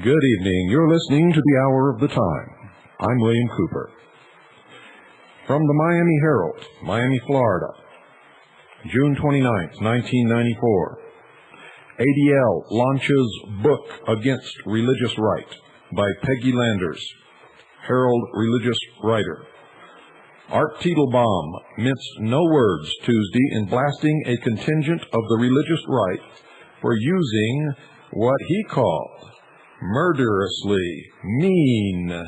Good evening. You're listening to the Hour of the Time. I'm William Cooper. From the Miami Herald, Miami, Florida, June 29th, 1994. ADL launches book against religious right by Peggy Landers, Herald religious writer. Art Teitelbaum minced no words Tuesday in blasting a contingent of the religious right for using what he called murderously mean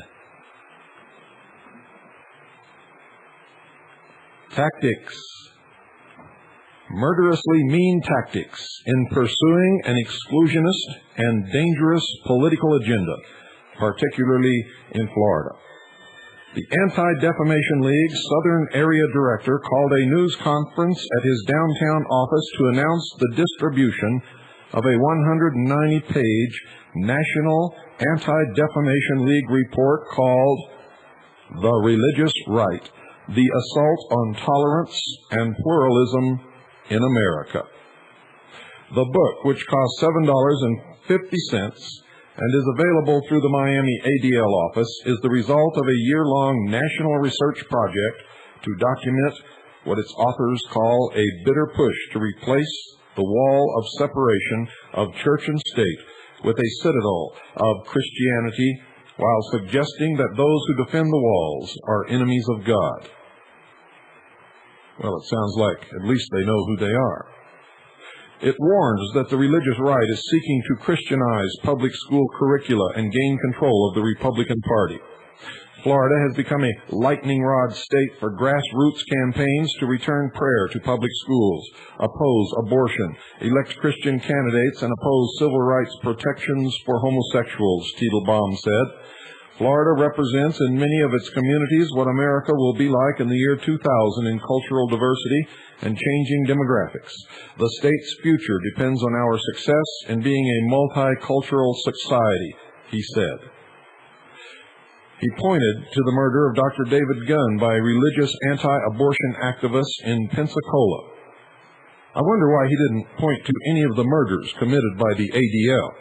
tactics. Murderously mean tactics in pursuing an exclusionist and dangerous political agenda, particularly in Florida. The Anti-Defamation League Southern Area Director called a news conference at his downtown office to announce the distribution of a 190-page National Anti-Defamation League report called The Religious Right, the Assault on Tolerance and Pluralism in America. The book, which costs $7.50 and is available through the Miami ADL office, is the result of a year-long national research project to document what its authors call a bitter push to replace the wall of separation of church and state with a citadel of Christianity, while suggesting that those who defend the walls are enemies of God. Well, it sounds like at least they know who they are. It warns that the religious right is seeking to Christianize public school curricula and gain control of the Republican Party. Florida has become a lightning rod state for grassroots campaigns to return prayer to public schools, oppose abortion, elect Christian candidates, and oppose civil rights protections for homosexuals, Teitelbaum said. Florida represents in many of its communities what America will be like in the year 2000 in cultural diversity and changing demographics. The state's future depends on our success in being a multicultural society, he said. He pointed to the murder of Dr. David Gunn by religious anti-abortion activists in Pensacola. I wonder why he didn't point to any of the murders committed by the ADL.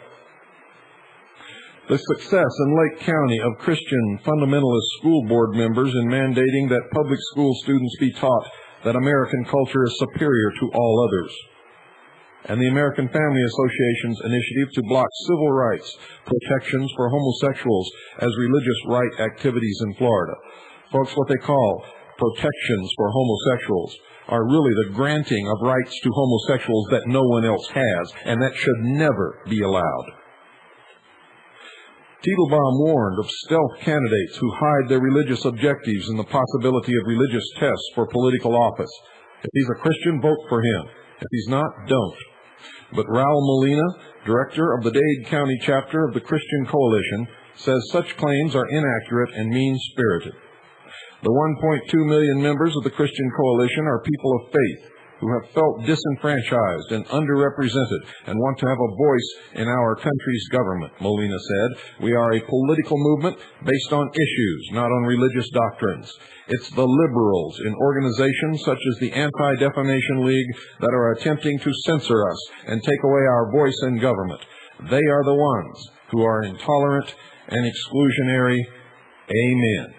The success in Lake County of Christian fundamentalist school board members in mandating that public school students be taught that American culture is superior to all others, and the American Family Association's initiative to block civil rights protections for homosexuals as religious right activities in Florida. Folks, what they call protections for homosexuals are really the granting of rights to homosexuals that no one else has, and that should never be allowed. Teitelbaum warned of stealth candidates who hide their religious objectives and the possibility of religious tests for political office. If he's a Christian, vote for him. If he's not, don't. But Raul Molina, director of the Dade County chapter of the Christian Coalition, says such claims are inaccurate and mean-spirited. The 1.2 million members of the Christian Coalition are people of faith who have felt disenfranchised and underrepresented and want to have a voice in our country's government, Molina said. We are a political movement based on issues, not on religious doctrines. It's the liberals in organizations such as the Anti-Defamation League that are attempting to censor us and take away our voice in government. They are the ones who are intolerant and exclusionary. Amen.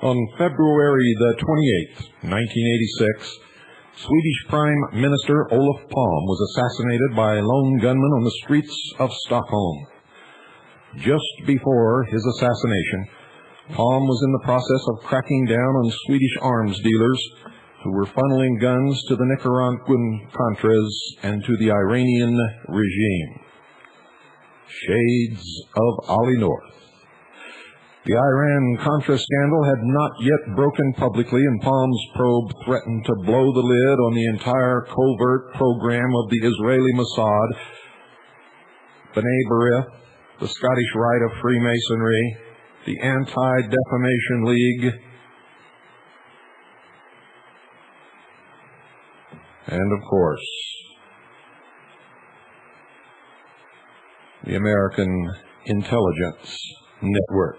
On February the 28th, 1986, Swedish Prime Minister Olof Palme was assassinated by a lone gunman on the streets of Stockholm. Just before his assassination, Palme was in the process of cracking down on Swedish arms dealers who were funneling guns to the Nicaraguan Contras and to the Iranian regime. Shades of Ali North. The Iran-Contra scandal had not yet broken publicly, and Palme's probe threatened to blow the lid on the entire covert program of the Israeli Mossad, B'nai B'rith, the Scottish Rite of Freemasonry, the Anti-Defamation League, and, of course, the American Intelligence Network.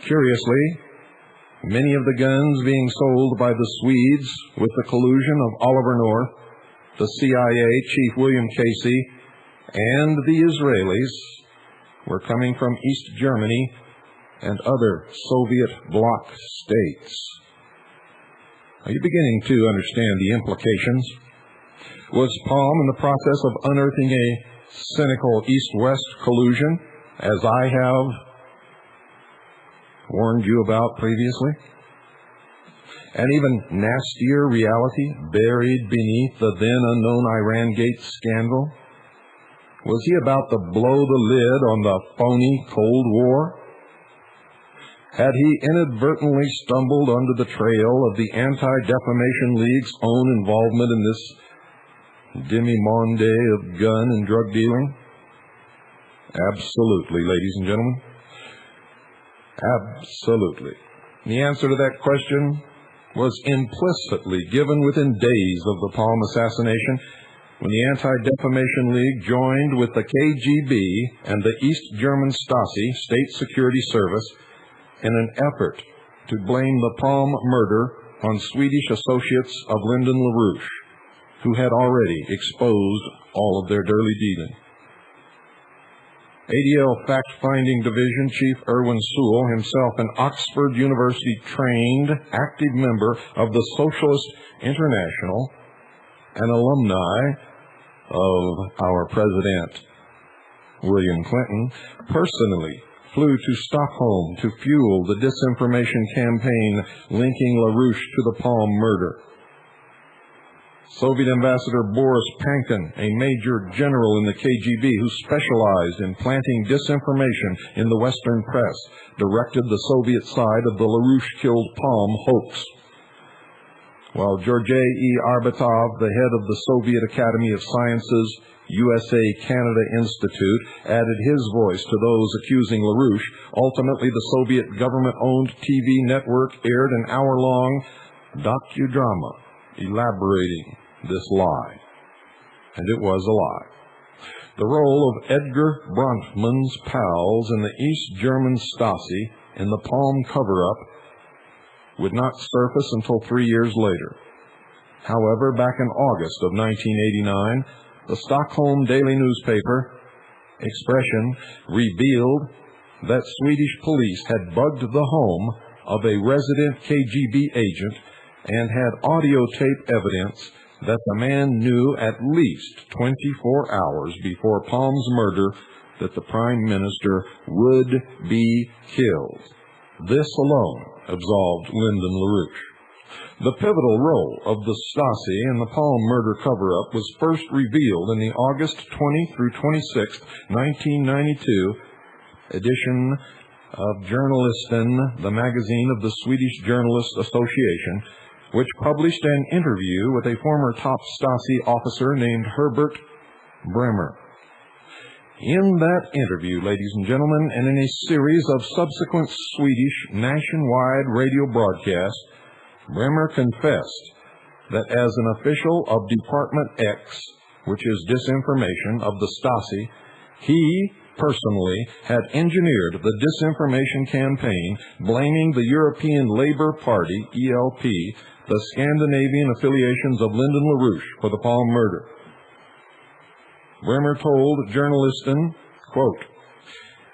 Curiously, many of the guns being sold by the Swedes with the collusion of Oliver North, the CIA Chief William Casey, and the Israelis were coming from East Germany and other Soviet bloc states. Are you beginning to understand the implications? Was Palme in the process of unearthing a cynical East-West collusion, as I have warned you about previously? An even nastier reality buried beneath the then unknown Iran Gate scandal? Was he about to blow the lid on the phony Cold War? Had he inadvertently stumbled onto the trail of the Anti-Defamation League's own involvement in this demi-monde of gun and drug dealing? Absolutely, ladies and gentlemen. Absolutely. The answer to that question was implicitly given within days of the Palme assassination, when the Anti-Defamation League joined with the KGB and the East German Stasi, State Security Service, in an effort to blame the Palme murder on Swedish associates of Lyndon LaRouche, who had already exposed all of their dirty dealing. ADL Fact-Finding Division Chief Erwin Sewell, himself an Oxford University-trained active member of the Socialist International, an alumni of our President William Clinton, personally flew to Stockholm to fuel the disinformation campaign linking LaRouche to the Palme murder. Soviet Ambassador Boris Pankin, a major general in the KGB who specialized in planting disinformation in the Western press, directed the Soviet side of the LaRouche killed Palm hoax. While Georgei E. Arbatov, the head of the Soviet Academy of Sciences USA-Canada Institute, added his voice to those accusing LaRouche, ultimately the Soviet government-owned TV network aired an hour-long docudrama elaborating this lie. And it was a lie. The role of Edgar Bronfman's pals in the East German Stasi in the Palm cover-up would not surface until 3 years later. However, back in August of 1989, the Stockholm daily newspaper, Expression, revealed that Swedish police had bugged the home of a resident KGB agent and had audio tape evidence that the man knew at least 24 hours before Palm's murder that the Prime Minister would be killed. This alone absolved Lyndon LaRouche. The pivotal role of the Stasi in the Palm murder cover-up was first revealed in the August 20 through 26, 1992 edition of Journalisten, the magazine of the Swedish Journalists Association, which published an interview with a former top Stasi officer named Herbert Bremer. In that interview, ladies and gentlemen, and in a series of subsequent Swedish nationwide radio broadcasts, Bremer confessed that as an official of Department X, which is disinformation of the Stasi, he personally had engineered the disinformation campaign blaming the European Labour Party, ELP, the Scandinavian affiliations of Lyndon LaRouche for the Palm murder. Bremer told Journalisten, quote,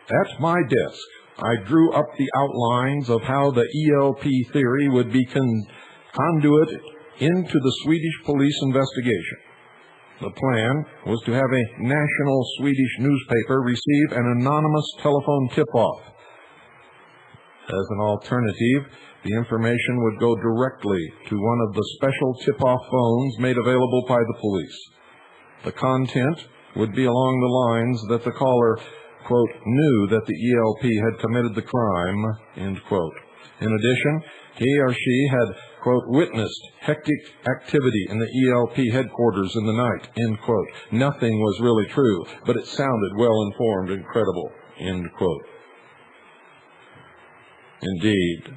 "At my desk, I drew up the outlines of how the ELP theory would be conduit into the Swedish police investigation. The plan was to have a national Swedish newspaper receive an anonymous telephone tip-off. As an alternative, the information would go directly to one of the special tip-off phones made available by the police. The content would be along the lines that the caller, quote, knew that the ELP had committed the crime, end quote. In addition, he or she had, quote, witnessed hectic activity in the ELP headquarters in the night, end quote. Nothing was really true, but it sounded well-informed and credible, end quote." Indeed,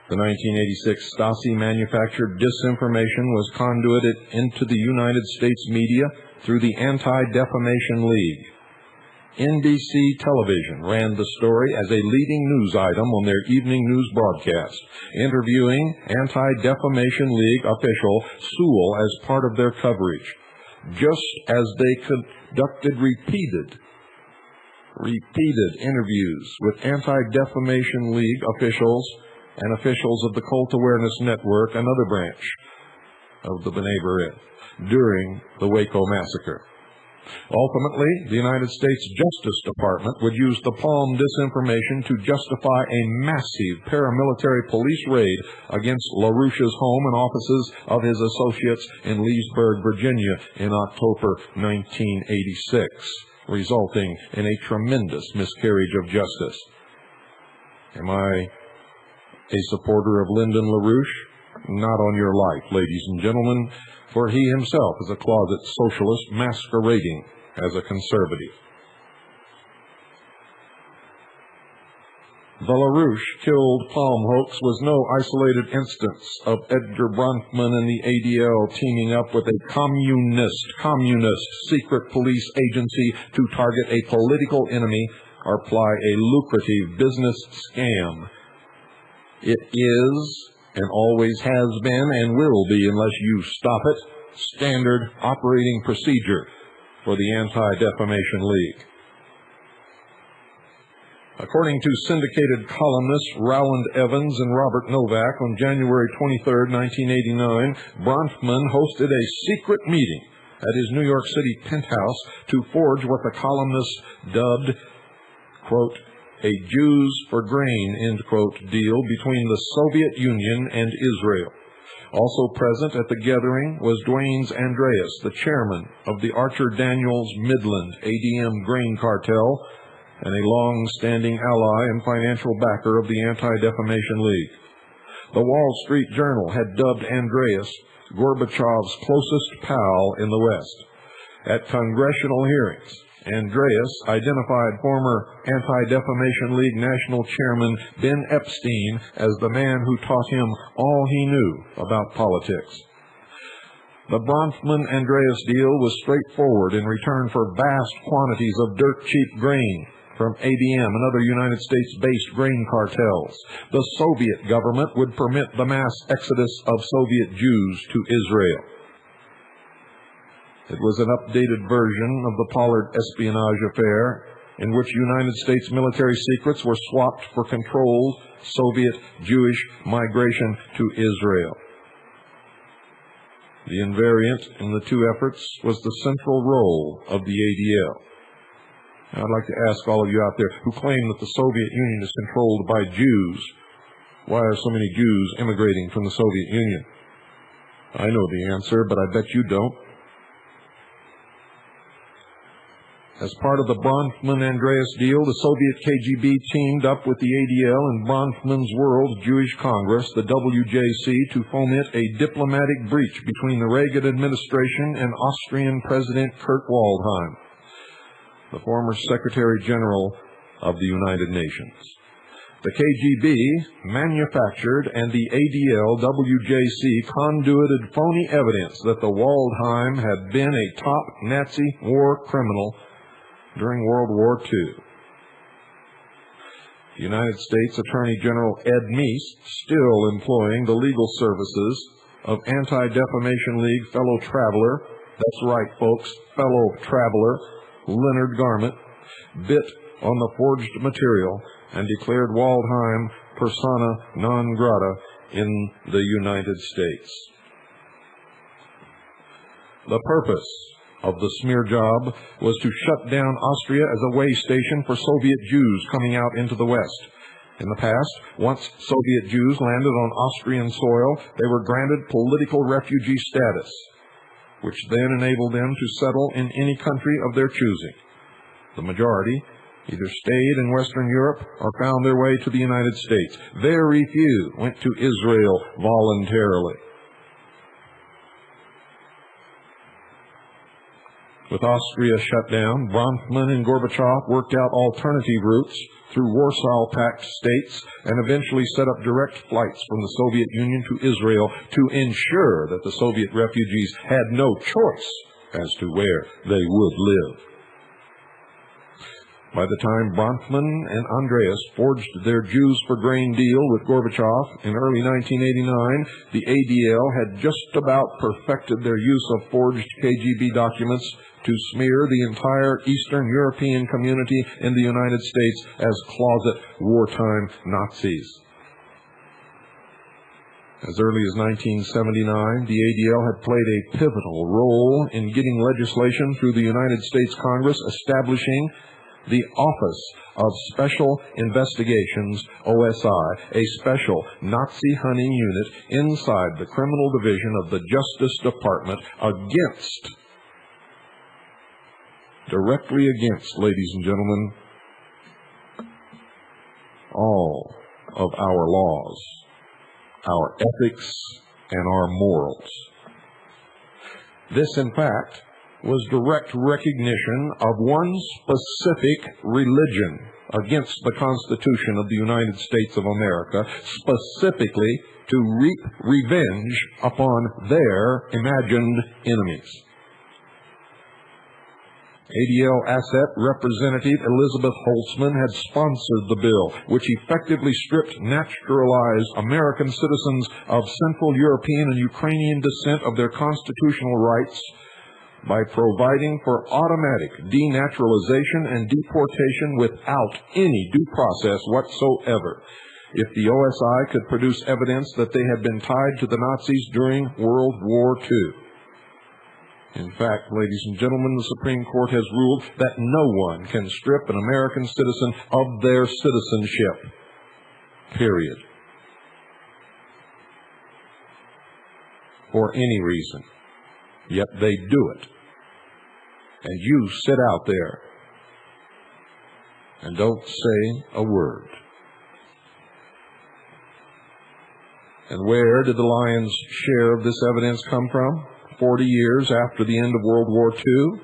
the 1986 Stasi-manufactured disinformation was conduited into the United States media through the Anti-Defamation League. NBC television ran the story as a leading news item on their evening news broadcast, interviewing Anti-Defamation League official Sewell as part of their coverage, just as they conducted repeated interviews with Anti-Defamation League officials and officials of the Cult Awareness Network, another branch of the B'nai B'rith, during the Waco massacre. Ultimately, the United States Justice Department would use the Palm disinformation to justify a massive paramilitary police raid against LaRouche's home and offices of his associates in Leesburg, Virginia in October 1986, resulting in a tremendous miscarriage of justice. Am I a supporter of Lyndon LaRouche? Not on your life, ladies and gentlemen, for he himself is a closet socialist masquerading as a conservative. The LaRouche killed Palm hoax was no isolated instance of Edgar Bronfman and the ADL teaming up with a communist secret police agency to target a political enemy or ply a lucrative business scam. It is, and always has been and will be unless you stop it, standard operating procedure for the Anti-Defamation League. According to syndicated columnists Rowland Evans and Robert Novak, on January 23, 1989, Bronfman hosted a secret meeting at his New York City penthouse to forge what the columnists dubbed, quote, a Jews for grain, end quote, deal between the Soviet Union and Israel. Also present at the gathering was Dwayne's Andreas, the chairman of the Archer Daniels Midland ADM grain cartel and a long-standing ally and financial backer of the Anti-Defamation League. The Wall Street Journal had dubbed Andreas Gorbachev's closest pal in the West. At congressional hearings, Andreas identified former Anti-Defamation League National Chairman Ben Epstein as the man who taught him all he knew about politics. The Bronfman-Andreas deal was straightforward in return for vast quantities of dirt-cheap grain from ADM and other United States-based grain cartels. The Soviet government would permit the mass exodus of Soviet Jews to Israel. It was an updated version of the Pollard espionage affair, in which United States military secrets were swapped for controlled Soviet Jewish migration to Israel. The invariant in the two efforts was the central role of the ADL. Now, I'd like to ask all of you out there who claim that the Soviet Union is controlled by Jews, why are so many Jews immigrating from the Soviet Union? I know the answer, but I bet you don't. As part of the Bronfman-Andreas deal, the Soviet KGB teamed up with the ADL and Bronfman's World Jewish Congress, the WJC, to foment a diplomatic breach between the Reagan administration and Austrian President Kurt Waldheim, the former Secretary General of the United Nations. The KGB manufactured and the ADL WJC conduited phony evidence that the Waldheim had been a top Nazi war criminal during World War II. The United States Attorney General Ed Meese, still employing the legal services of Anti-Defamation League fellow traveler, that's right folks, fellow traveler, Leonard Garment, bit on the forged material and declared Waldheim persona non grata in the United States. The purpose of the smear job was to shut down Austria as a way station for Soviet Jews coming out into the West. In the past, once Soviet Jews landed on Austrian soil, they were granted political refugee status, which then enabled them to settle in any country of their choosing. The majority either stayed in Western Europe or found their way to the United States. Very few went to Israel voluntarily. With Austria shut down, Bronfman and Gorbachev worked out alternative routes through Warsaw Pact states and eventually set up direct flights from the Soviet Union to Israel to ensure that the Soviet refugees had no choice as to where they would live. By the time Bronfman and Andreas forged their Jews for grain deal with Gorbachev in early 1989, the ADL had just about perfected their use of forged KGB documents to smear the entire Eastern European community in the United States as closet wartime Nazis. As early as 1979, the ADL had played a pivotal role in getting legislation through the United States Congress establishing the Office of Special Investigations, OSI, a special Nazi hunting unit inside the criminal division of the Justice Department directly against, ladies and gentlemen, all of our laws, our ethics, and our morals. This, in fact, was direct recognition of one specific religion against the Constitution of the United States of America, specifically to reap revenge upon their imagined enemies. ADL asset Representative Elizabeth Holtzman had sponsored the bill, which effectively stripped naturalized American citizens of Central European and Ukrainian descent of their constitutional rights by providing for automatic denaturalization and deportation without any due process whatsoever if the OSI could produce evidence that they had been tied to the Nazis during World War II. In fact, ladies and gentlemen, the Supreme Court has ruled that no one can strip an American citizen of their citizenship. Period. for any reason. Yet they do it. And you sit out there and don't say a word. And where did the lion's share of this evidence come from? 40 years after the end of World War II?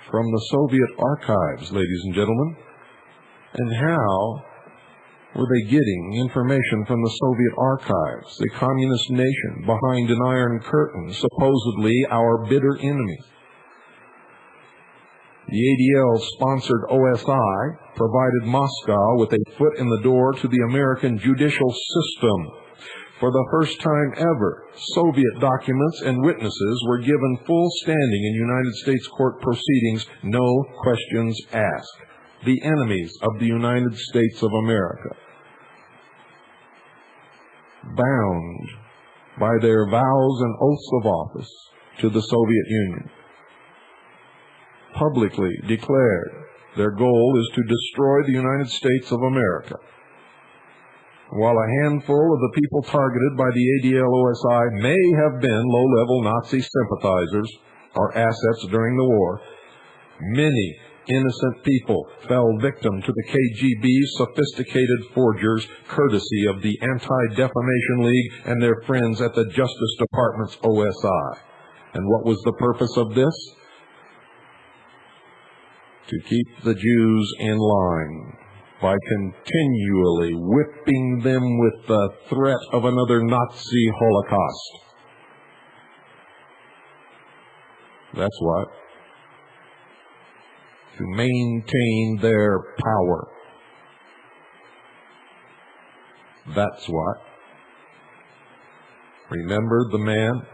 From the Soviet archives, ladies and gentlemen. And how were they getting information from the Soviet archives, the communist nation behind an iron curtain, supposedly our bitter enemy? The ADL-sponsored OSI provided Moscow with a foot in the door to the American judicial system. For the first time ever, Soviet documents and witnesses were given full standing in United States court proceedings, no questions asked. The enemies of the United States of America, bound by their vows and oaths of office to the Soviet Union, publicly declared their goal is to destroy the United States of America. While a handful of the people targeted by the ADL-OSI may have been low-level Nazi sympathizers or assets during the war, many innocent people fell victim to the KGB's sophisticated forgers, courtesy of the Anti-Defamation League and their friends at the Justice Department's OSI. And what was the purpose of this? To keep the Jews in line by continually whipping them with the threat of another Nazi Holocaust. That's what. To maintain their power. That's what. Remember the man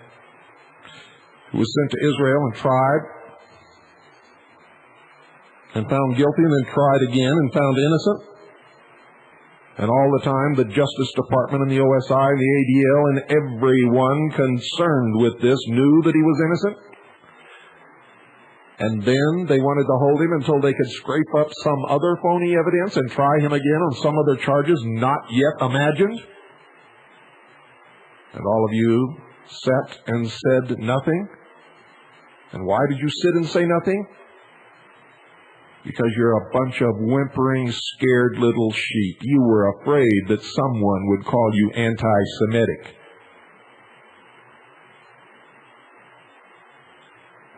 who was sent to Israel and tried and found guilty and then tried again and found innocent? And all the time the Justice Department and the OSI and the ADL and everyone concerned with this knew that he was innocent? And then they wanted to hold him until they could scrape up some other phony evidence and try him again on some other charges not yet imagined? And all of you sat and said nothing? And why did you sit and say nothing? Because you're a bunch of whimpering, scared little sheep. You were afraid that someone would call you anti-Semitic.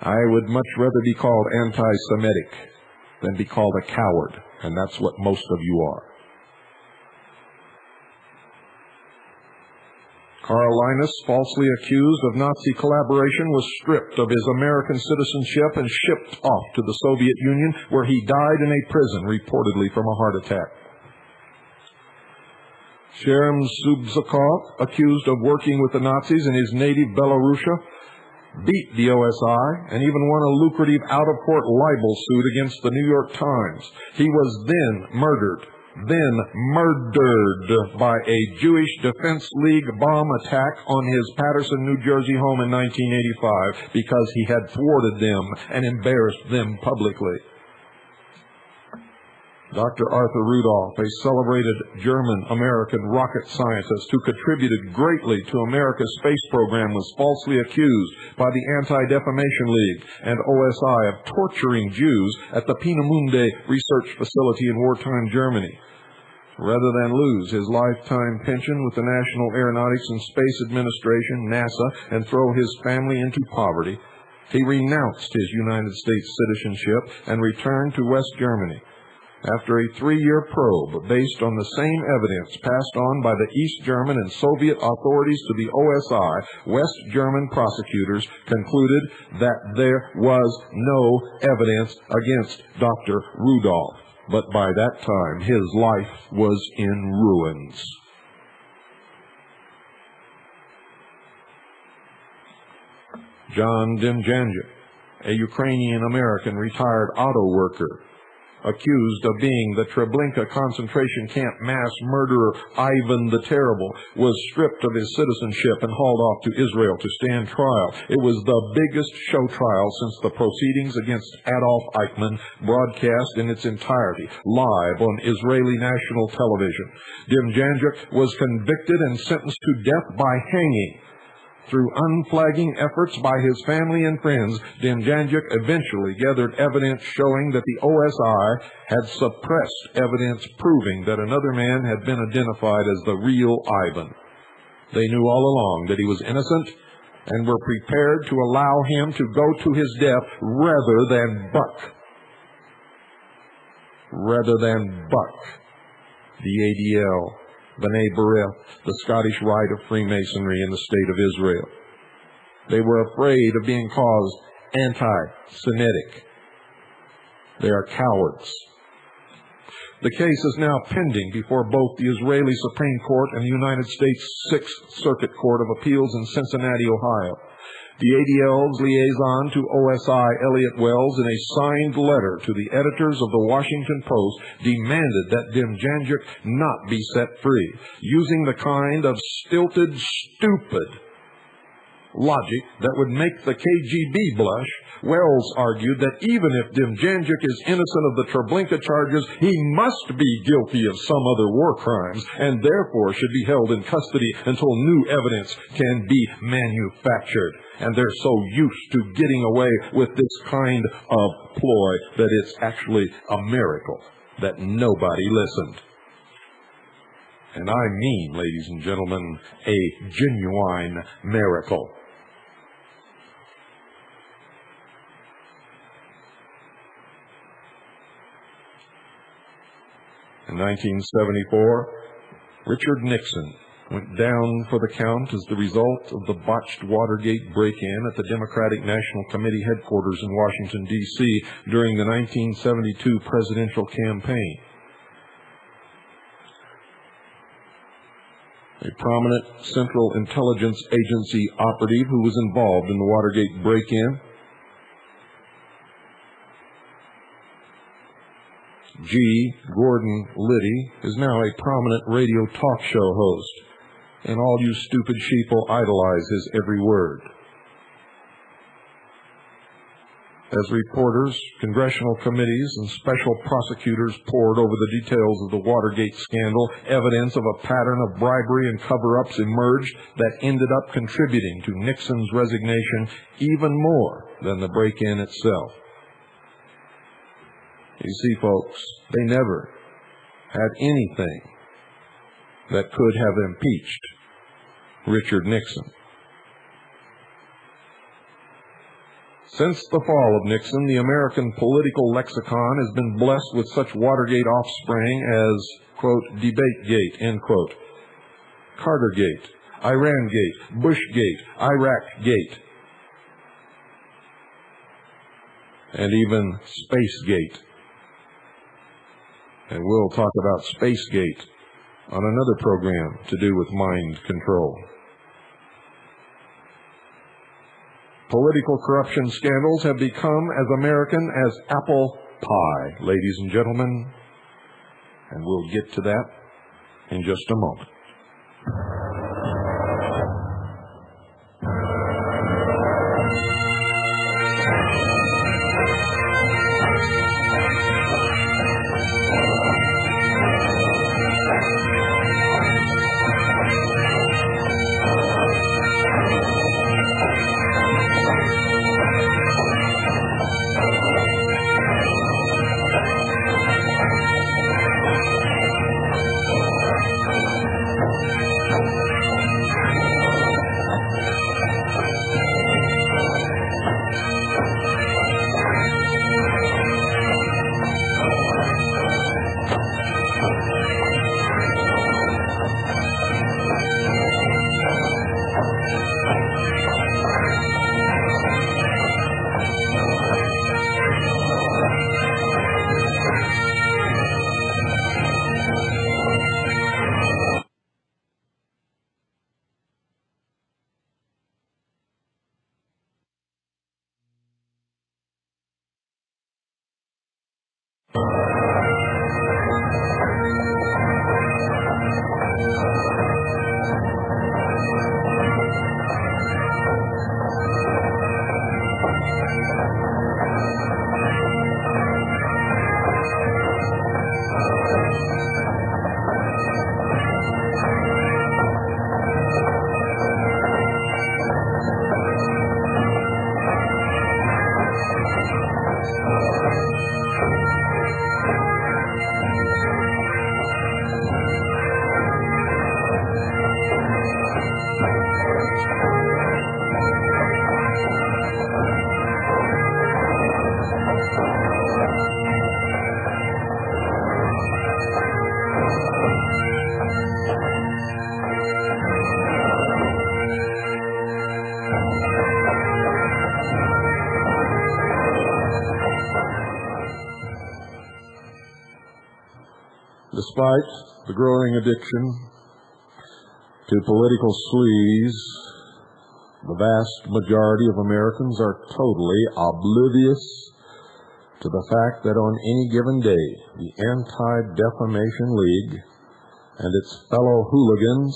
I would much rather be called anti-Semitic than be called a coward, and that's what most of you are. Karl Linus, falsely accused of Nazi collaboration, was stripped of his American citizenship and shipped off to the Soviet Union, where he died in a prison, reportedly from a heart attack. Sherem Subzakov, accused of working with the Nazis in his native Belarusia, beat the OSI and even won a lucrative out-of-court libel suit against the New York Times. He was then murdered by a Jewish Defense League bomb attack on his Paterson, New Jersey home in 1985 because he had thwarted them and embarrassed them publicly. Dr. Arthur Rudolph, a celebrated German-American rocket scientist who contributed greatly to America's space program, was falsely accused by the Anti-Defamation League and OSI of torturing Jews at the Peenemünde research facility in wartime Germany. Rather than lose his lifetime pension with the National Aeronautics and Space Administration, NASA, and throw his family into poverty, he renounced his United States citizenship and returned to West Germany. After a 3-year probe based on the same evidence passed on by the East German and Soviet authorities to the OSI, West German prosecutors concluded that there was no evidence against Dr. Rudolph. But by that time, his life was in ruins. John Demjanjuk, a Ukrainian-American retired auto worker, accused of being the Treblinka concentration camp mass murderer Ivan the Terrible, was stripped of his citizenship and hauled off to Israel to stand trial. It was the biggest show trial since the proceedings against Adolf Eichmann, broadcast in its entirety live on Israeli national television. Demjanjuk was convicted and sentenced to death by hanging. Through unflagging efforts by his family and friends, Demjanjuk eventually gathered evidence showing that the OSI had suppressed evidence proving that another man had been identified as the real Ivan. They knew all along that he was innocent and were prepared to allow him to go to his death rather than buck the ADL, B'nai B'rith, the Scottish Rite of Freemasonry in the State of Israel. They were afraid of being called anti-Semitic. They are cowards. The case is now pending before both the Israeli Supreme Court and the United States Sixth Circuit Court of Appeals in Cincinnati, Ohio. The ADL's liaison to OSI, Elliot Wells, in a signed letter to the editors of the Washington Post, demanded that Demjanjuk not be set free. Using the kind of stilted, stupid logic that would make the KGB blush, Wells argued that even if Demjanjuk is innocent of the Treblinka charges, he must be guilty of some other war crimes and therefore should be held in custody until new evidence can be manufactured. And they're so used to getting away with this kind of ploy that it's actually a miracle that nobody listened. And I mean, ladies and gentlemen, a genuine miracle. In 1974, Richard Nixon went down for the count as the result of the botched Watergate break-in at the Democratic National Committee headquarters in Washington, D.C. during the 1972 presidential campaign. A prominent Central Intelligence Agency operative who was involved in the Watergate break-in, G. Gordon Liddy, is now a prominent radio talk show host, and all you stupid sheeple idolize his every word. As reporters, congressional committees, and special prosecutors pored over the details of the Watergate scandal, evidence of a pattern of bribery and cover-ups emerged that ended up contributing to Nixon's resignation even more than the break-in itself. You see, folks, they never had anything that could have impeached Richard Nixon. Since the fall of Nixon, the American political lexicon has been blessed with such Watergate offspring as, quote, Debategate, end quote, Cartergate, Irangate, Bushgate, Iraqgate, and even Spacegate. And we'll talk about Spacegate on another program to do with mind control. Political corruption scandals have become as American as apple pie, ladies and gentlemen. And we'll get to that in just a moment. Despite the growing addiction to political sleaze, the vast majority of Americans are totally oblivious to the fact that on any given day, the Anti-Defamation League and its fellow hooligans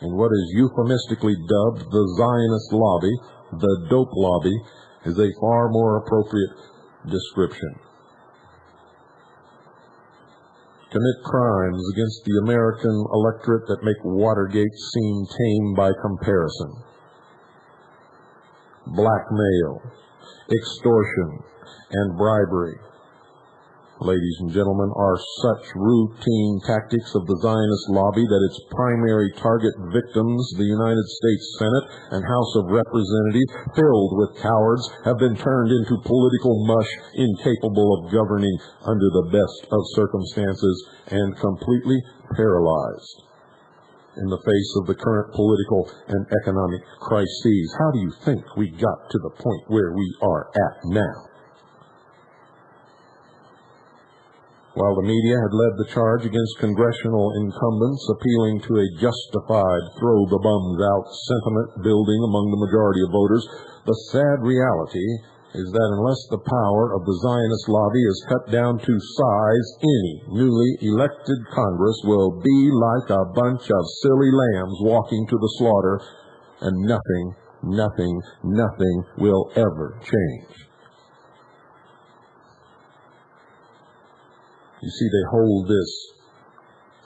in what is euphemistically dubbed the Zionist lobby, the dope lobby, is a far more appropriate description. Commit crimes against the American electorate that make Watergate seem tame by comparison. Blackmail, extortion, and bribery, ladies and gentlemen, are such routine tactics of the Zionist lobby that its primary target victims, the United States Senate and House of Representatives, filled with cowards, have been turned into political mush, incapable of governing under the best of circumstances and completely paralyzed in the face of the current political and economic crises. How do you think we got to the point where we are at now? While the media had led the charge against congressional incumbents, appealing to a justified throw-the-bums-out sentiment building among the majority of voters, the sad reality is that unless the power of the Zionist lobby is cut down to size, any newly elected Congress will be like a bunch of silly lambs walking to the slaughter, and nothing will ever change. You see, they hold this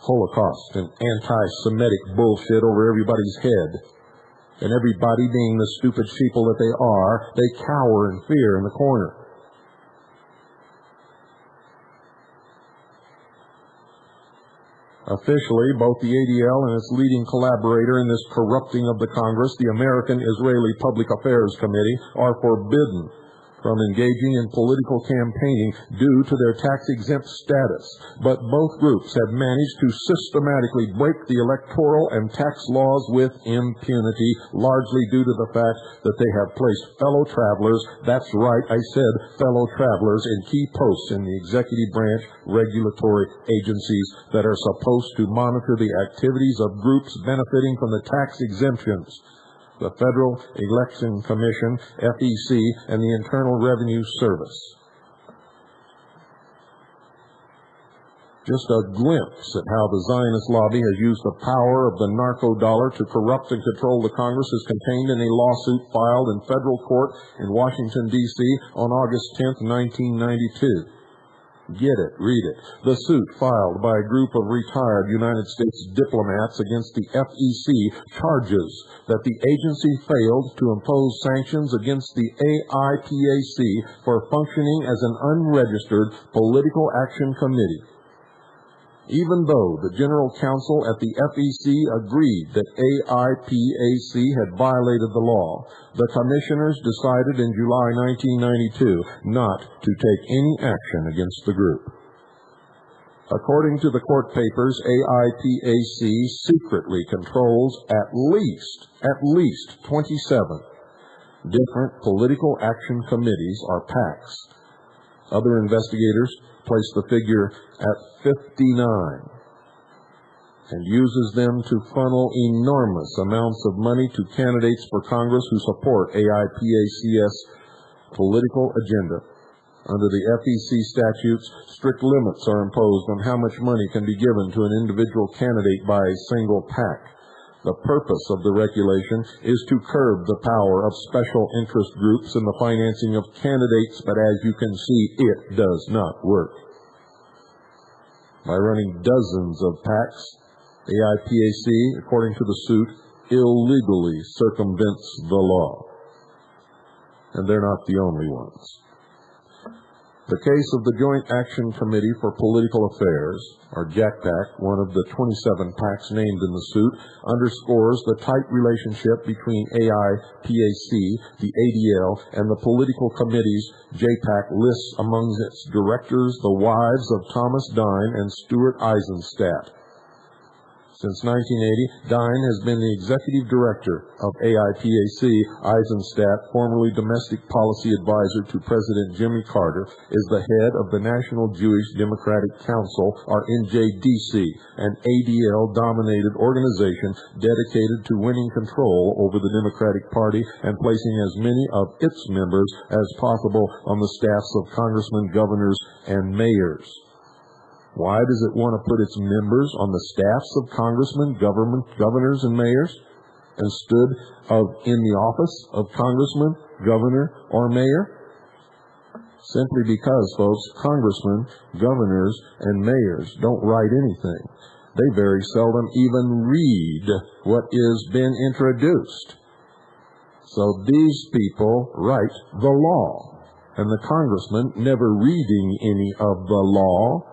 Holocaust and anti-Semitic bullshit over everybody's head. And everybody, being the stupid sheeple that they are, they cower in fear in the corner. Officially, both the ADL and its leading collaborator in this corrupting of the Congress, the American-Israeli Public Affairs Committee, are forbidden from engaging in political campaigning due to their tax-exempt status. But both groups have managed to systematically break the electoral and tax laws with impunity, largely due to the fact that they have placed fellow travelers, that's right, I said fellow travelers, in key posts in the executive branch regulatory agencies that are supposed to monitor the activities of groups benefiting from the tax exemptions. The Federal Election Commission, FEC, and the Internal Revenue Service. Just a glimpse at how the Zionist lobby has used the power of the narco-dollar to corrupt and control the Congress is contained in a lawsuit filed in federal court in Washington, D.C. on August 10, 1992. Get it, read it. The suit filed by a group of retired United States diplomats against the FEC charges that the agency failed to impose sanctions against the AIPAC for functioning as an unregistered political action committee. Even though the General Counsel at the FEC agreed that AIPAC had violated the law, the commissioners decided in July 1992 not to take any action against the group. According to the court papers, AIPAC secretly controls at least 27 different political action committees, or PACs. Other investigators place the figure at 59 and uses them to funnel enormous amounts of money to candidates for Congress who support AIPAC's political agenda. Under the FEC statutes, strict limits are imposed on how much money can be given to an individual candidate by a single PAC. The purpose of the regulation is to curb the power of special interest groups in the financing of candidates, but as you can see, it does not work. By running dozens of PACs, AIPAC, according to the suit, illegally circumvents the law. And they're not the only ones. The case of the Joint Action Committee for Political Affairs, or JACPAC, one of the 27 PACs named in the suit, underscores the tight relationship between AIPAC, the ADL, and the political committees JPAC lists among its directors the wives of Thomas Dine and Stuart Eisenstadt. Since 1980, Dine has been the executive director of AIPAC. Eisenstadt, formerly domestic policy advisor to President Jimmy Carter, is the head of the National Jewish Democratic Council, or NJDC, an ADL-dominated organization dedicated to winning control over the Democratic Party and placing as many of its members as possible on the staffs of congressmen, governors, and mayors. Why does it want to put its members on the staffs of congressmen, governors, and mayors instead of in the office of congressman, governor, or mayor? Simply because, folks, congressmen, governors, and mayors don't write anything. They very seldom even read what is been introduced. So these people write the law, and the congressman, never reading any of the law,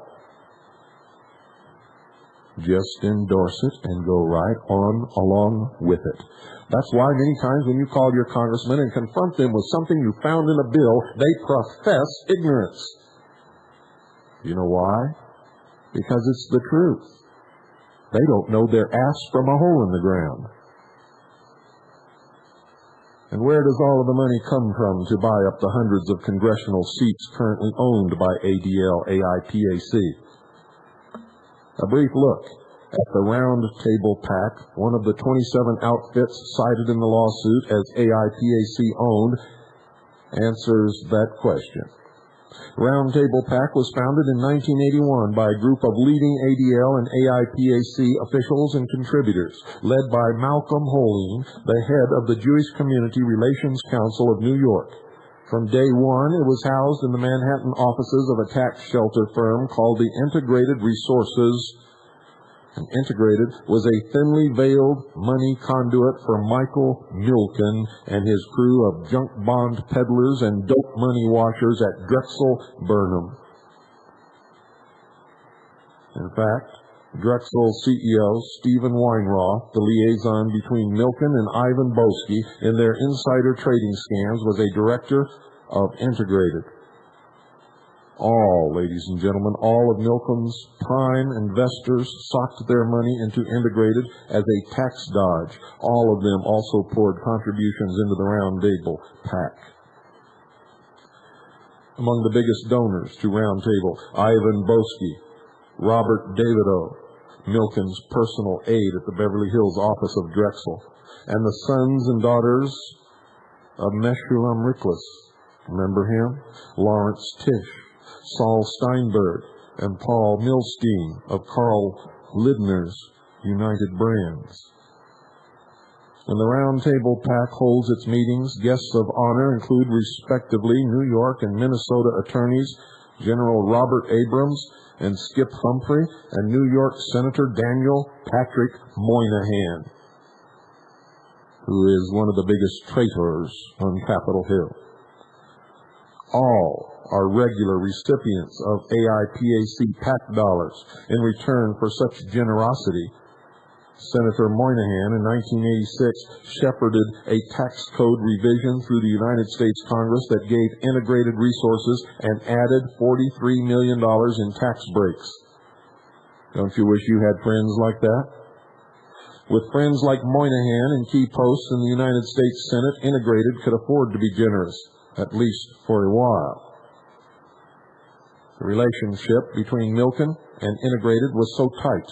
just endorse it and go right on along with it. That's why many times when you call your congressman and confront them with something you found in a bill, they profess ignorance. You know why? Because it's the truth. They don't know their ass from a hole in the ground. And where does all of the money come from to buy up the hundreds of congressional seats currently owned by ADL, AIPAC? A brief look at the Round Table PAC, one of the 27 outfits cited in the lawsuit as AIPAC owned, answers that question. Round Table PAC was founded in 1981 by a group of leading ADL and AIPAC officials and contributors, led by Malcolm Holine, the head of the Jewish Community Relations Council of New York. From day one, it was housed in the Manhattan offices of a tax shelter firm called the Integrated Resources. And Integrated was a thinly veiled money conduit for Michael Milken and his crew of junk bond peddlers and dope money washers at Drexel Burnham. In fact, Drexel CEO Stephen Weinroth, the liaison between Milken and Ivan Boesky in their insider trading scams, was a director of Integrated. All, ladies and gentlemen, all of Milken's prime investors socked their money into Integrated as a tax dodge. All of them also poured contributions into the Round Table PAC. Among the biggest donors to Round Table, Ivan Boesky, Robert Davidow, Milken's personal aide at the Beverly Hills office of Drexel, and the sons and daughters of Meshulam Riklis. Remember him? Lawrence Tisch, Saul Steinberg, and Paul Milstein of Carl Lidner's United Brands. When the Round Table PAC holds its meetings, guests of honor include respectively New York and Minnesota attorneys General Robert Abrams and Skip Humphrey, and New York Senator Daniel Patrick Moynihan, who is one of the biggest traitors on Capitol Hill. All are regular recipients of AIPAC PAC dollars in return for such generosity. Senator Moynihan in 1986 shepherded a tax code revision through the United States Congress that gave Integrated Resources and added $43 million in tax breaks. Don't you wish you had friends like that? With friends like Moynihan in key posts in the United States Senate, Integrated could afford to be generous, at least for a while. The relationship between Milken and Integrated was so tight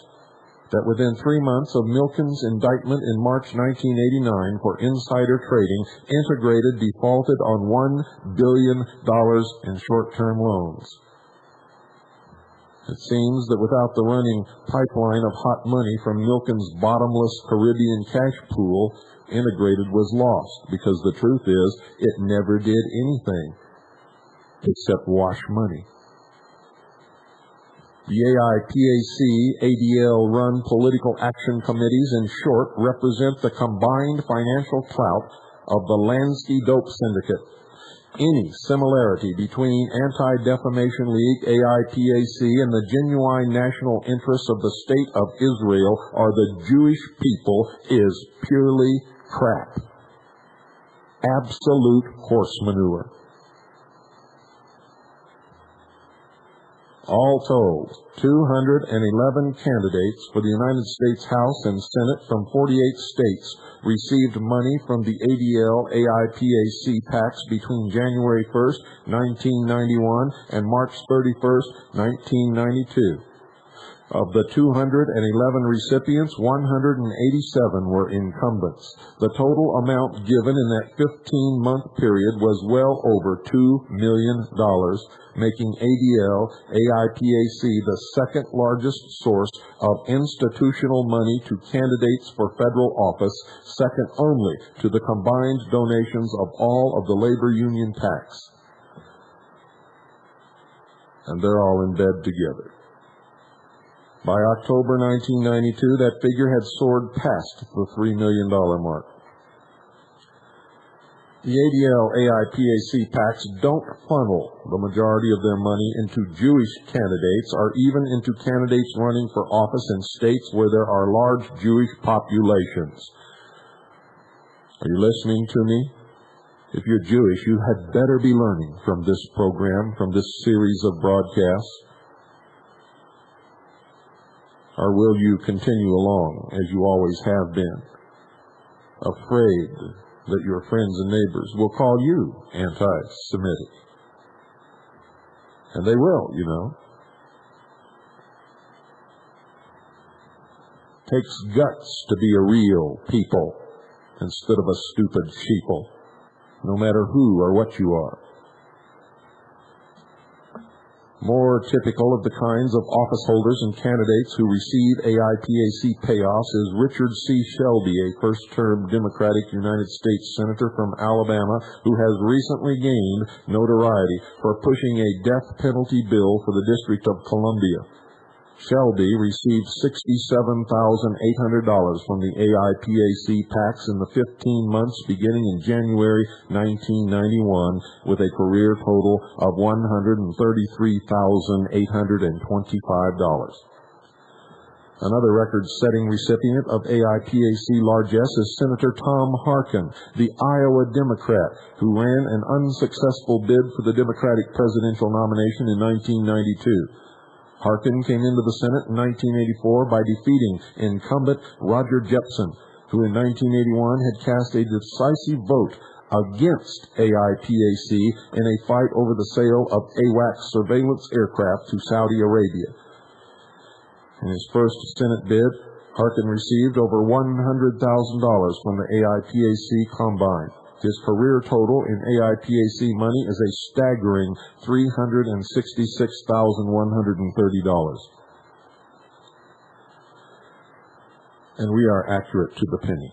that within 3 months of Milken's indictment in March 1989 for insider trading, Integrated defaulted on $1 billion in short-term loans. It seems that without the running pipeline of hot money from Milken's bottomless Caribbean cash pool, Integrated was lost, because the truth is, it never did anything except wash money. The AIPAC, ADL-run political action committees, in short, represent the combined financial clout of the Lansky Dope Syndicate. Any similarity between Anti-Defamation League, AIPAC, and the genuine national interests of the State of Israel or the Jewish people is purely crap. Absolute horse manure. All told, 211 candidates for the United States House and Senate from 48 states received money from the ADL AIPAC PACs between January 1st, 1991 and March 31st, 1992. Of the 211 recipients, 187 were incumbents. The total amount given in that 15-month period was well over $2 million, making ADL AIPAC the second largest source of institutional money to candidates for federal office, second only to the combined donations of all of the labor union PACs. And they're all in bed together. By October 1992, that figure had soared past the $3 million mark. The ADL AIPAC PACs don't funnel the majority of their money into Jewish candidates or even into candidates running for office in states where there are large Jewish populations. Are you listening to me? If you're Jewish, you had better be learning from this program, from this series of broadcasts. Or will you continue along as you always have been, afraid that your friends and neighbors will call you anti-Semitic? And they will, you know. Takes guts to be a real people instead of a stupid sheeple, no matter who or what you are. More typical of the kinds of office holders and candidates who receive AIPAC payoffs is Richard C. Shelby, a first-term Democratic United States Senator from Alabama who has recently gained notoriety for pushing a death penalty bill for the District of Columbia. Shelby received $67,800 from the AIPAC PACs in the 15 months beginning in January 1991, with a career total of $133,825. Another record-setting recipient of AIPAC largesse is Senator Tom Harkin, the Iowa Democrat, who ran an unsuccessful bid for the Democratic presidential nomination in 1992. Harkin came into the Senate in 1984 by defeating incumbent Roger Jepsen, who in 1981 had cast a decisive vote against AIPAC in a fight over the sale of AWACS surveillance aircraft to Saudi Arabia. In his first Senate bid, Harkin received over $100,000 from the AIPAC Combine. His career total in AIPAC money is a staggering $366,130. And we are accurate to the penny.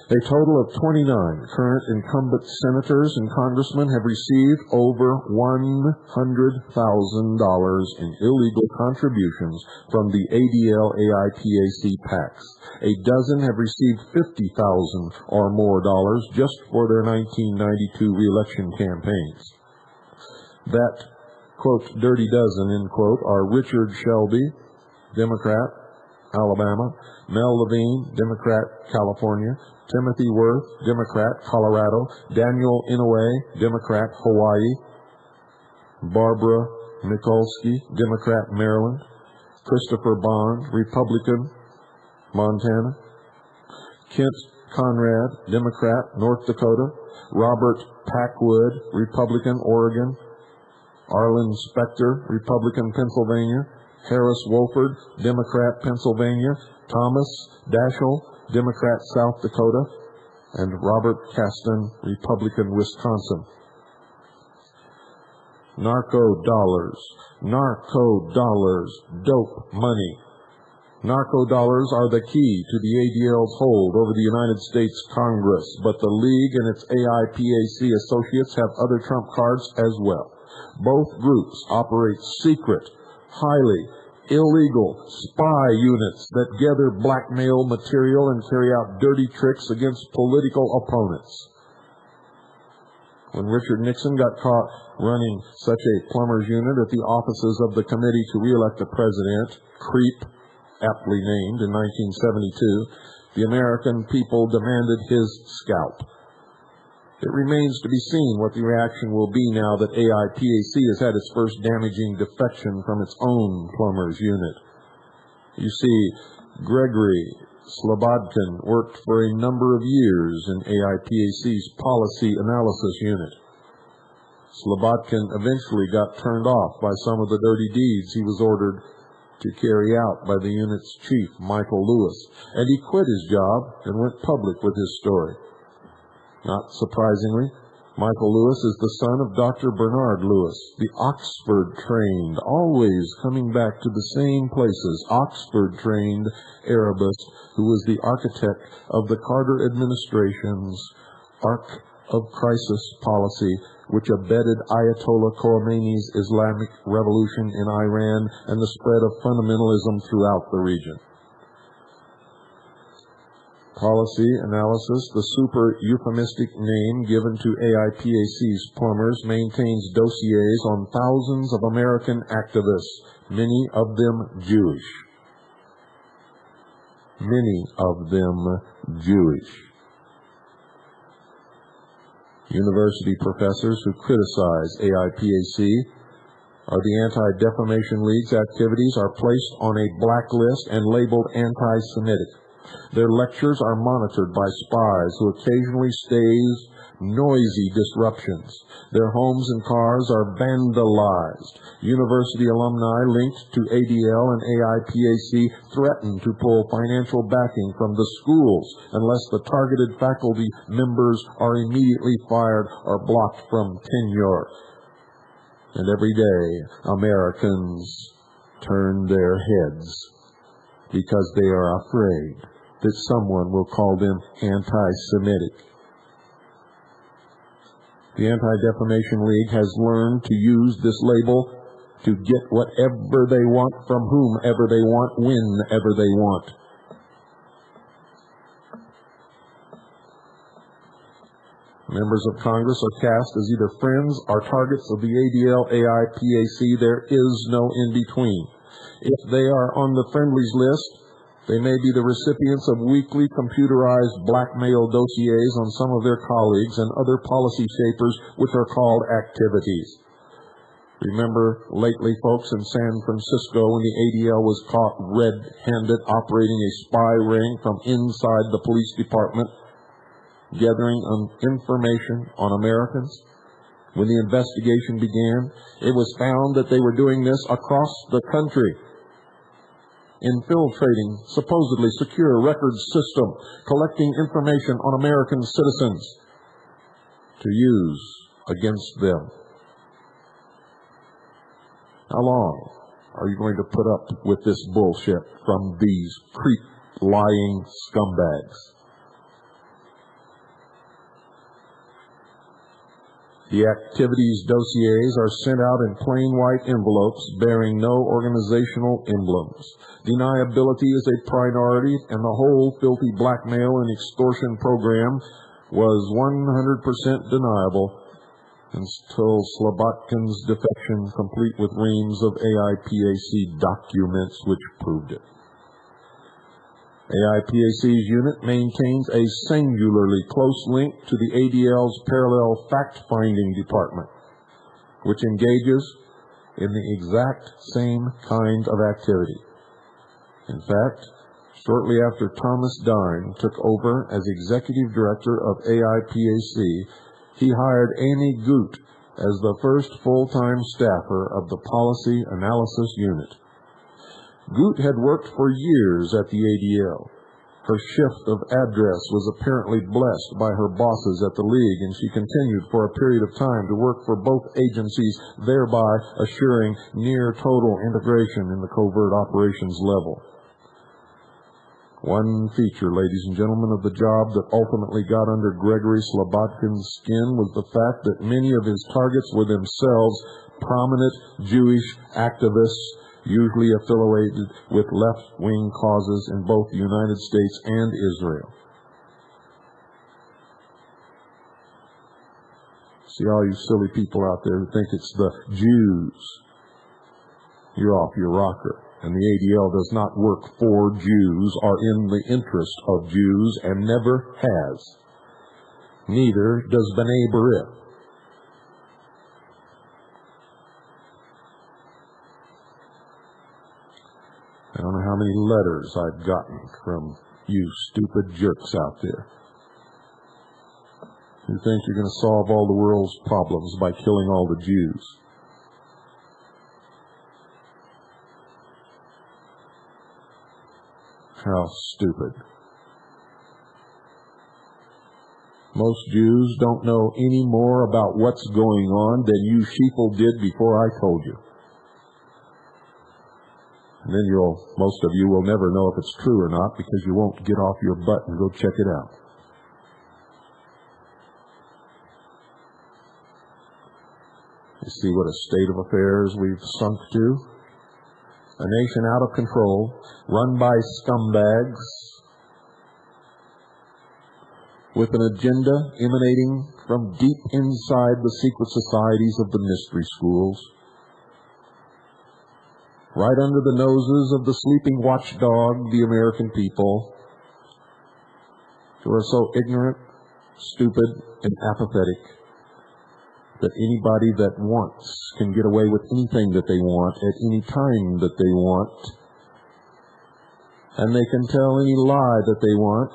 A total of 29 current incumbent senators and congressmen have received over $100,000 in illegal contributions from the ADL AIPAC PACs. A dozen have received $50,000 or more dollars just for their 1992 reelection campaigns. That, quote, dirty dozen, end quote, are Richard Shelby, Democrat, Alabama; Mel Levine, Democrat, California; Timothy Worth, Democrat, Colorado; Daniel Inouye, Democrat, Hawaii; Barbara Mikulski, Democrat, Maryland; Christopher Bond, Republican, Montana; Kent Conrad, Democrat, North Dakota; Robert Packwood, Republican, Oregon; Arlen Specter, Republican, Pennsylvania; Harris Wolford, Democrat, Pennsylvania; Thomas Daschle, Democrat, South Dakota; and Robert Kasten, Republican, Wisconsin. Narco dollars, dope money. Narco dollars are the key to the ADL's hold over the United States Congress, but the League and its AIPAC associates have other trump cards as well. Both groups operate secret, highly illegal spy units that gather blackmail material and carry out dirty tricks against political opponents. When Richard Nixon got caught running such a plumber's unit at the offices of the Committee to Re-elect the President, CREEP, aptly named, in 1972, the American people demanded his scalp. It remains to be seen what the reaction will be now that AIPAC has had its first damaging defection from its own plumbers unit. You see, Gregory Slobodkin worked for a number of years in AIPAC's Policy Analysis Unit. Slobodkin eventually got turned off by some of the dirty deeds he was ordered to carry out by the unit's chief, Michael Lewis, and he quit his job and went public with his story. Not surprisingly, Michael Lewis is the son of Dr. Bernard Lewis, the Oxford-trained, always coming back to the same places, Oxford-trained Arabist who was the architect of the Carter administration's Ark of Crisis policy, which abetted Ayatollah Khomeini's Islamic Revolution in Iran and the spread of fundamentalism throughout the region. Policy Analysis, the super euphemistic name given to AIPAC's plumbers, maintains dossiers on thousands of American activists, many of them Jewish. Many of them Jewish. University professors who criticize AIPAC or the Anti-Defamation League's activities are placed on a blacklist and labeled anti-Semitic. Their lectures are monitored by spies who occasionally stage noisy disruptions. Their homes and cars are vandalized. University alumni linked to ADL and AIPAC threaten to pull financial backing from the schools unless the targeted faculty members are immediately fired or blocked from tenure. And every day, Americans turn their heads because they are afraid that someone will call them anti-Semitic. The Anti-Defamation League has learned to use this label to get whatever they want from whomever they want, whenever they want. Members of Congress are cast as either friends or targets of the ADL, AIPAC. There is no in-between. If they are on the friendlies list, they may be the recipients of weekly computerized blackmail dossiers on some of their colleagues and other policy shapers, which are called activities. Remember lately, folks, in San Francisco when the ADL was caught red-handed operating a spy ring from inside the police department, gathering information on Americans? When the investigation began, it was found that they were doing this across the country, infiltrating supposedly secure records system, collecting information on American citizens to use against them. How long are you going to put up with this bullshit from these creep-lying scumbags? The activities dossiers are sent out in plain white envelopes bearing no organizational emblems. Deniability is a priority, and the whole filthy blackmail and extortion program was 100% deniable until Slobodkin's defection, complete with reams of AIPAC documents which proved it. AIPAC's unit maintains a singularly close link to the ADL's parallel fact-finding department, which engages in the exact same kind of activity. In fact, shortly after Thomas Dine took over as executive director of AIPAC, he hired Amy Goot as the first full-time staffer of the Policy Analysis Unit. Goot had worked for years at the ADL. Her shift of address was apparently blessed by her bosses at the League, and she continued for a period of time to work for both agencies, thereby assuring near-total integration in the covert operations level. One feature, ladies and gentlemen, of the job that ultimately got under Gregory Slobodkin's skin was the fact that many of his targets were themselves prominent Jewish activists, usually affiliated with left-wing causes in both the United States and Israel. See all you silly people out there who think it's the Jews. You're off your rocker. And the ADL does not work for Jews or in the interest of Jews and never has. Neither does B'nai B'rith. I don't know how many letters I've gotten from you stupid jerks out there who think you're going to solve all the world's problems by killing all the Jews. How stupid. Most Jews don't know any more about what's going on than you sheeple did before I told you. And then most of you will never know if it's true or not because you won't get off your butt and go check it out. You see what a state of affairs we've sunk to? A nation out of control, run by scumbags, with an agenda emanating from deep inside the secret societies of the mystery schools, right under the noses of the sleeping watchdog, the American people, who are so ignorant, stupid, and apathetic that anybody that wants can get away with anything that they want at any time that they want, and they can tell any lie that they want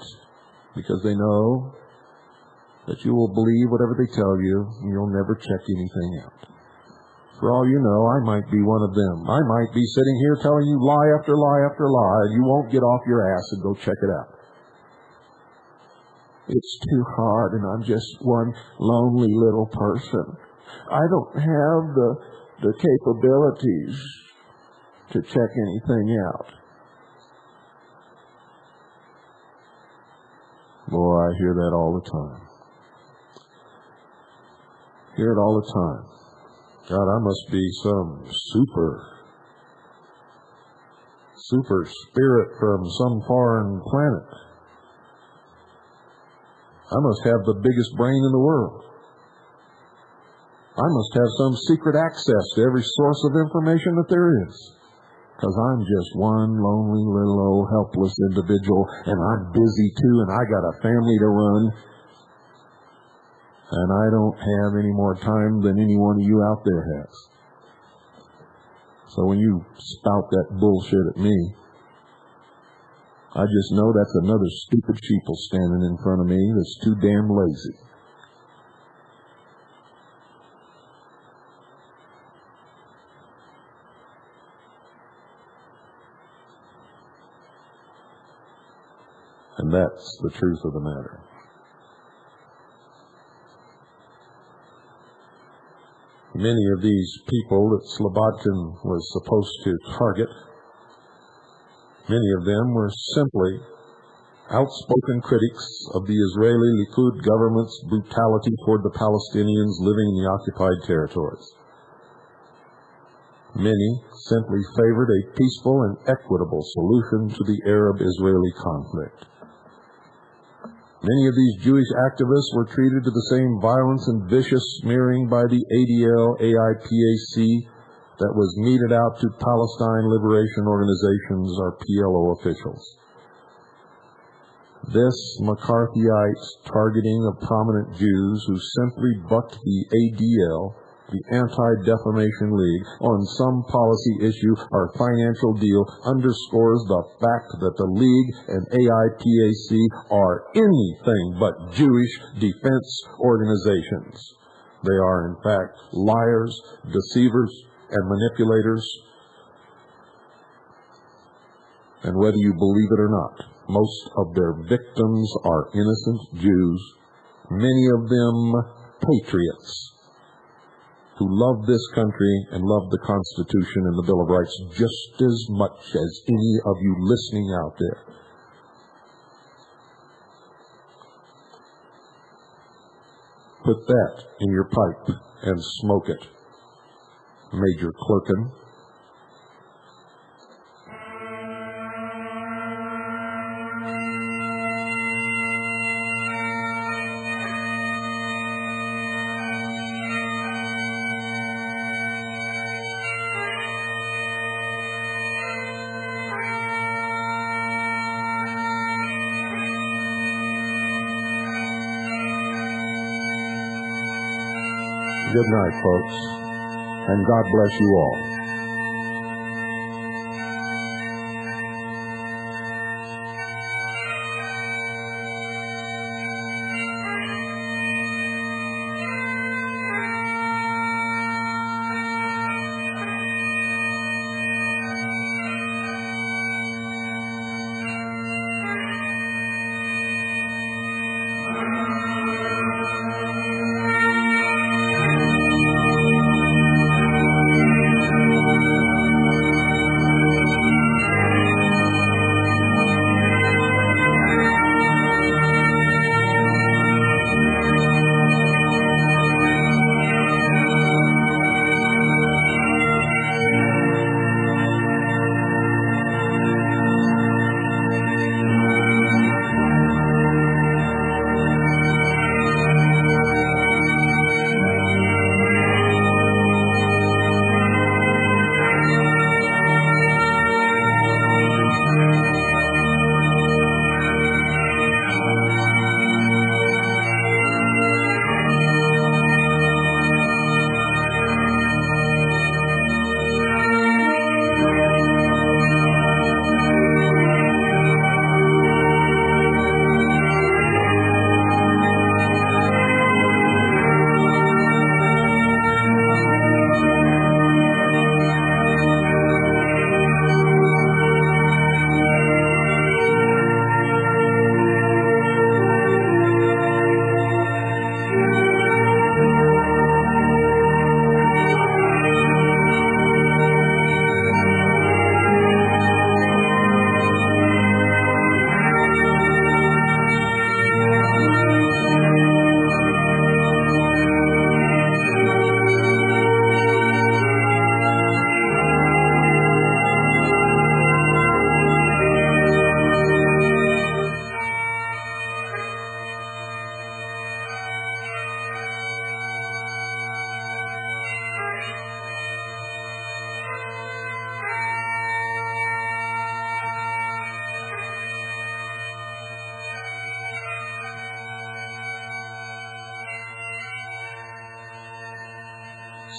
because they know that you will believe whatever they tell you and you'll never check anything out. For all you know, I might be one of them. I might be sitting here telling you lie after lie after lie, and you won't get off your ass and go check it out. It's too hard, and I'm just one lonely little person. I don't have the capabilities to check anything out. Boy, I hear that all the time. Hear it all the time. God, I must be some super spirit from some foreign planet. I must have the biggest brain in the world. I must have some secret access to every source of information that there is. Because I'm just one lonely little old helpless individual, and I'm busy too, and I got a family to run. And I don't have any more time than any one of you out there has. So when you spout that bullshit at me, I just know that's another stupid sheeple standing in front of me that's too damn lazy. And that's the truth of the matter. Many of these people that Slobodkin was supposed to target, many of them were simply outspoken critics of the Israeli Likud government's brutality toward the Palestinians living in the occupied territories. Many simply favored a peaceful and equitable solution to the Arab-Israeli conflict. Many of these Jewish activists were treated to the same violence and vicious smearing by the ADL, AIPAC, that was meted out to Palestine Liberation Organizations, or PLO officials. This McCarthyite targeting of prominent Jews who simply bucked the ADL, the Anti-Defamation League, on some policy issue or financial deal underscores the fact that the League and AIPAC are anything but Jewish defense organizations. They are, in fact, liars, deceivers, and manipulators. And whether you believe it or not, most of their victims are innocent Jews, many of them patriots, who love this country and love the Constitution and the Bill of Rights just as much as any of you listening out there. Put that in your pipe and smoke it, Major Clerkin. Good night, folks, and God bless you all.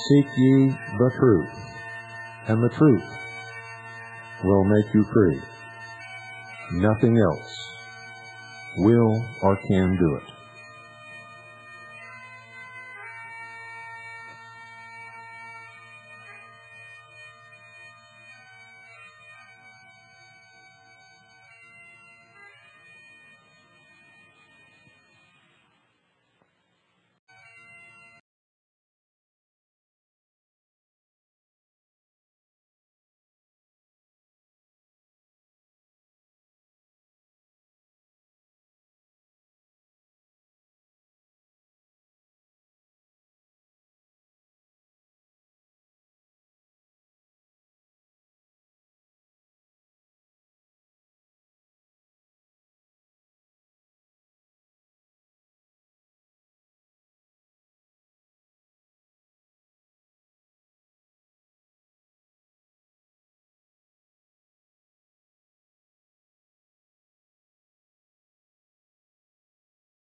Seek ye the truth, and the truth will make you free. Nothing else will or can do it.